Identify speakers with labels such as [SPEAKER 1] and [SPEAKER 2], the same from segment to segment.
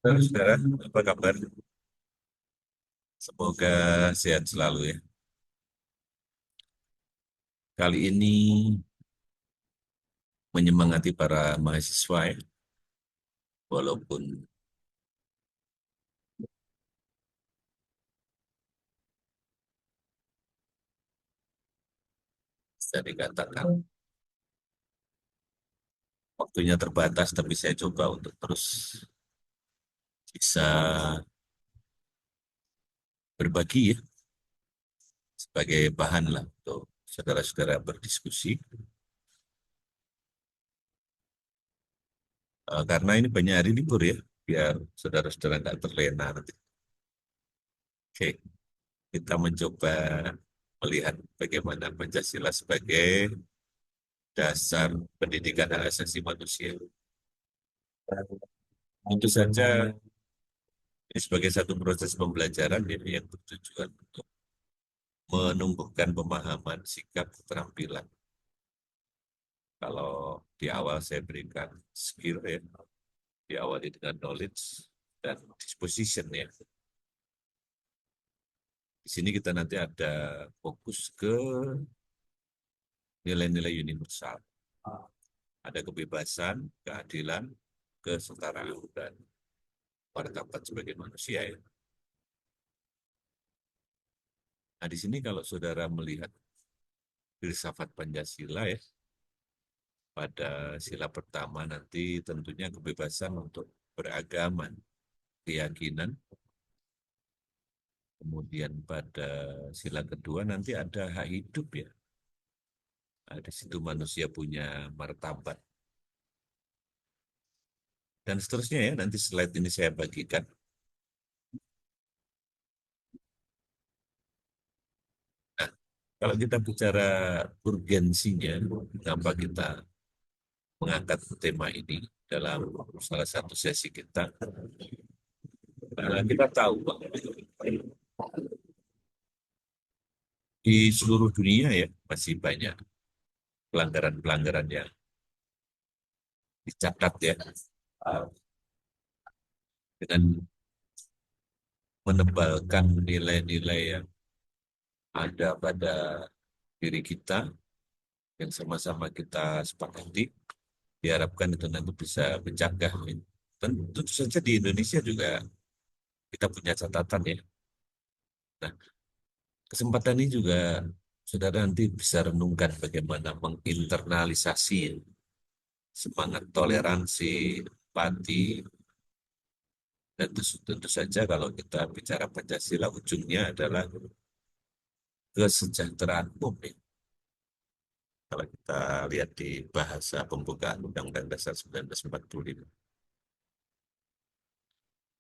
[SPEAKER 1] Saudara, apa kabar? Semoga sehat selalu ya. Kali ini menyemangati para mahasiswa ya, walaupun bisa dikatakan waktunya terbatas, tapi saya coba untuk terus bisa berbagi ya, sebagai bahan lah untuk saudara-saudara berdiskusi. Karena ini banyak hari libur ya, biar saudara-saudara nggak terlena nanti. Oke, kita mencoba melihat bagaimana Pancasila sebagai dasar pendidikan hak asasi manusia. Tentu saja ini sebagai satu proses pembelajaran ini yang bertujuan untuk menumbuhkan pemahaman, sikap, keterampilan. Kalau di awal saya berikan skill ya, diawali dengan knowledge dan disposition ya. Di sini kita nanti ada fokus ke nilai-nilai universal. Ada kebebasan, keadilan, kesetaraan, dan martabat sebagai manusia ya. Nah di sini kalau saudara melihat filsafat Pancasila ya, pada sila pertama nanti tentunya kebebasan untuk beragama, keyakinan. Kemudian pada sila kedua nanti ada hak hidup ya. Nah, di situ manusia punya martabat. Dan seterusnya ya, nanti slide ini saya bagikan. Nah, kalau kita bicara urgensinya, kenapa kita mengangkat tema ini dalam salah satu sesi kita, karena kita tahu bahwa di seluruh dunia ya masih banyak pelanggaran-pelanggaran yang dicatat ya, dengan menebalkan nilai-nilai yang ada pada diri kita yang sama-sama kita sepakati, diharapkan itu nanti bisa mencegah. Tentu saja di Indonesia juga kita punya catatan ya. Nah, kesempatan ini juga saudara nanti bisa renungkan bagaimana menginternalisasi semangat toleransi, empati, dan tentu saja kalau kita bicara Pancasila ujungnya adalah kesejahteraan umum ya. Kalau kita lihat di bahasa pembukaan Undang-Undang Dasar 1945.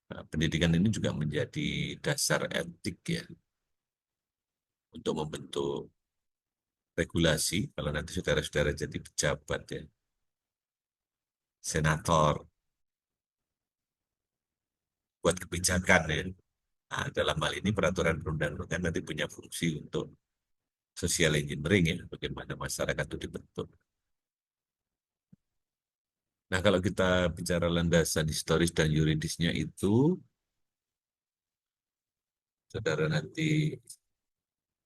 [SPEAKER 1] Nah, pendidikan ini juga menjadi dasar etik ya untuk membentuk regulasi kalau nanti saudara-saudara jadi pejabat ya, senator, buat kebijakan ya. Nah, dalam hal ini peraturan perundang-undangan nanti punya fungsi untuk social engineering ya, bagaimana masyarakat itu dibentuk. Nah, kalau kita bicara landasan historis dan yuridisnya itu, saudara nanti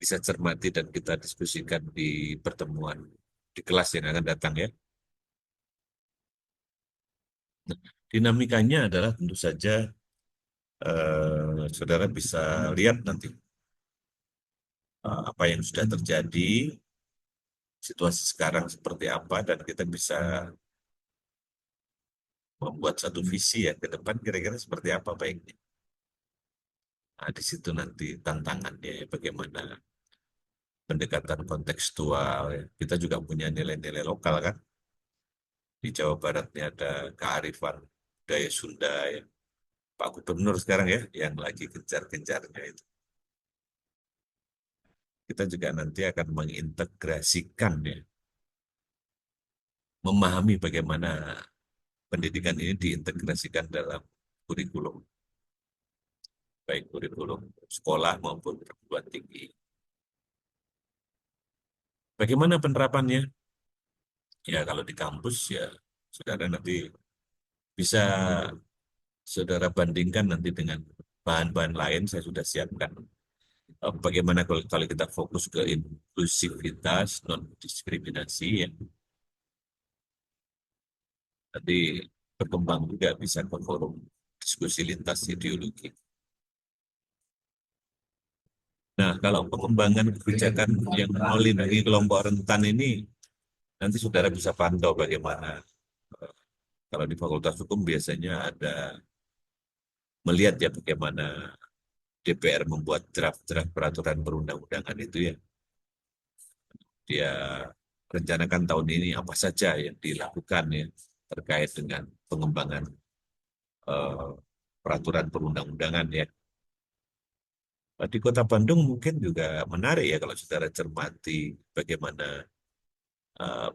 [SPEAKER 1] bisa cermati dan kita diskusikan di pertemuan di kelas yang akan datang ya. Nah, dinamikanya adalah tentu saja saudara bisa lihat nanti apa yang sudah terjadi, situasi sekarang seperti apa, dan kita bisa membuat satu visi ya ke depan kira-kira seperti apa baiknya. Nah, di situ nanti tantangannya ya, bagaimana pendekatan kontekstual. Ya. Kita juga punya nilai-nilai lokal kan. Di Jawa Barat ini ada kearifan budaya Sunda ya. Pak Gubernur sekarang ya, yang lagi gencar-gencarnya itu. Kita juga nanti akan mengintegrasikan ya, memahami bagaimana pendidikan ini diintegrasikan dalam kurikulum, baik kurikulum sekolah maupun perguruan tinggi. Bagaimana penerapannya? Ya kalau di kampus ya saudara nanti bisa saudara bandingkan nanti dengan bahan-bahan lain, saya sudah siapkan. Bagaimana kalau kita fokus ke inklusivitas, non diskriminasi, ya, nanti berkembang juga bisa ke forum diskusi lintas ideologi. Nah, kalau pengembangan kebijakan yang melindungi kelompok rentan ini, nanti saudara bisa pantau bagaimana. eh, Kalau di Fakultas Hukum biasanya ada melihat ya bagaimana DPR membuat draft-draft peraturan perundang-undangan itu ya. Dia rencanakan tahun ini apa saja yang dilakukan ya terkait dengan pengembangan eh, peraturan perundang-undangan ya. Di Kota Bandung mungkin juga menarik ya kalau saudara cermati bagaimana eh,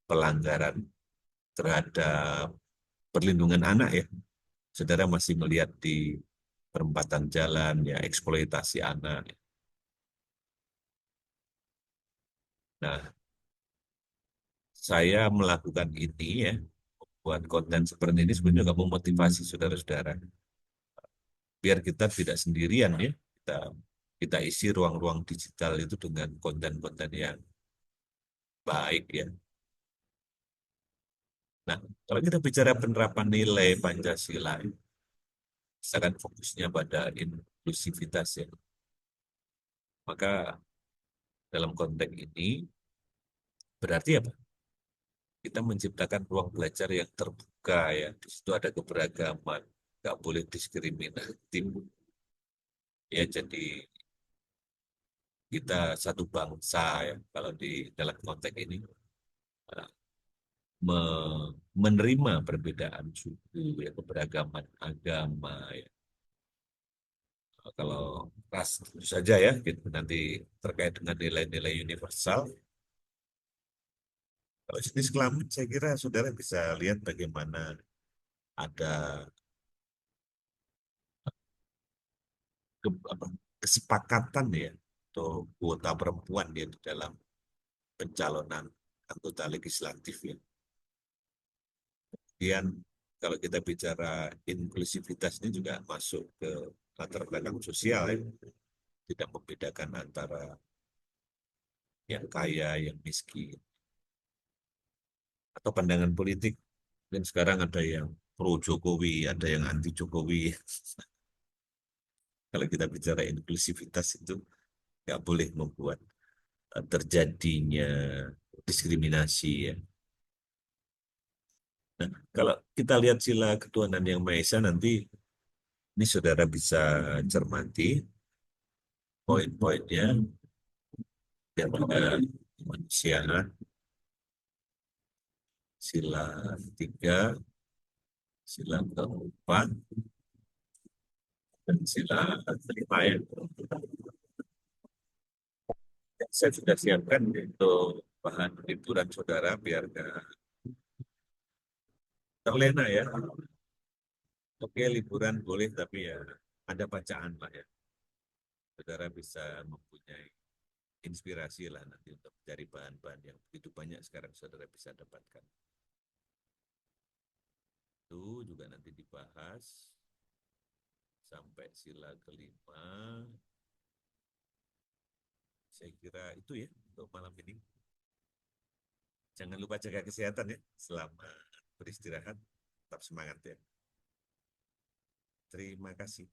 [SPEAKER 1] pelanggaran terhadap perlindungan anak ya. Saudara masih melihat di perempatan jalan ya eksploitasi anak. Nah, saya melakukan ini ya, buat konten seperti ini sebenarnya juga memotivasi saudara-saudara biar kita tidak sendirian ya. Kita kita isi ruang-ruang digital itu dengan konten-konten yang baik ya. Nah, kalau kita bicara penerapan nilai Pancasila, misalkan fokusnya pada inklusivitas ya, maka dalam konteks ini berarti apa? Kita menciptakan ruang belajar yang terbuka ya. Di situ ada keberagaman, nggak boleh diskriminatif. Ya, jadi kita satu bangsa ya. Kalau di dalam konteks ini eh, menerima perbedaan suku, ya, keberagaman agama ya. Kalau ras tentu saja ya, gitu. Nanti terkait dengan nilai-nilai universal. Kalau jenis kelamin, saya kira saudara bisa lihat bagaimana ada apa, kesepakatan ya atau kuota perempuan ya di dalam pencalonan anggota legislatif ya. Kemudian kalau kita bicara inklusivitas ini juga masuk ke latar belakang sosial ya. Tidak membedakan antara yang kaya, yang miskin, atau pandangan politik. Dan sekarang ada yang pro Jokowi, ada yang anti Jokowi. Kalau kita bicara inklusivitas itu nggak boleh membuat terjadinya diskriminasi ya. Nah, kalau kita lihat sila ketuhanan yang Maha Esa nanti ini saudara bisa cermati poin-poinnya yang ada manusia, sila tiga, sila keempat, dan sila kelima ya. Saya sudah siapkan untuk bahan liburan saudara biar nggak terlena ya. Oke, liburan boleh tapi ya ada bacaan lah ya. Saudara bisa mempunyai inspirasi lah nanti untuk mencari bahan-bahan yang begitu banyak sekarang saudara bisa dapatkan. Itu juga nanti dibahas sampai sila kelima. Saya kira itu ya untuk malam ini. Jangan lupa jaga kesehatan ya selama beristirahat. Tetap semangat ya. Terima kasih.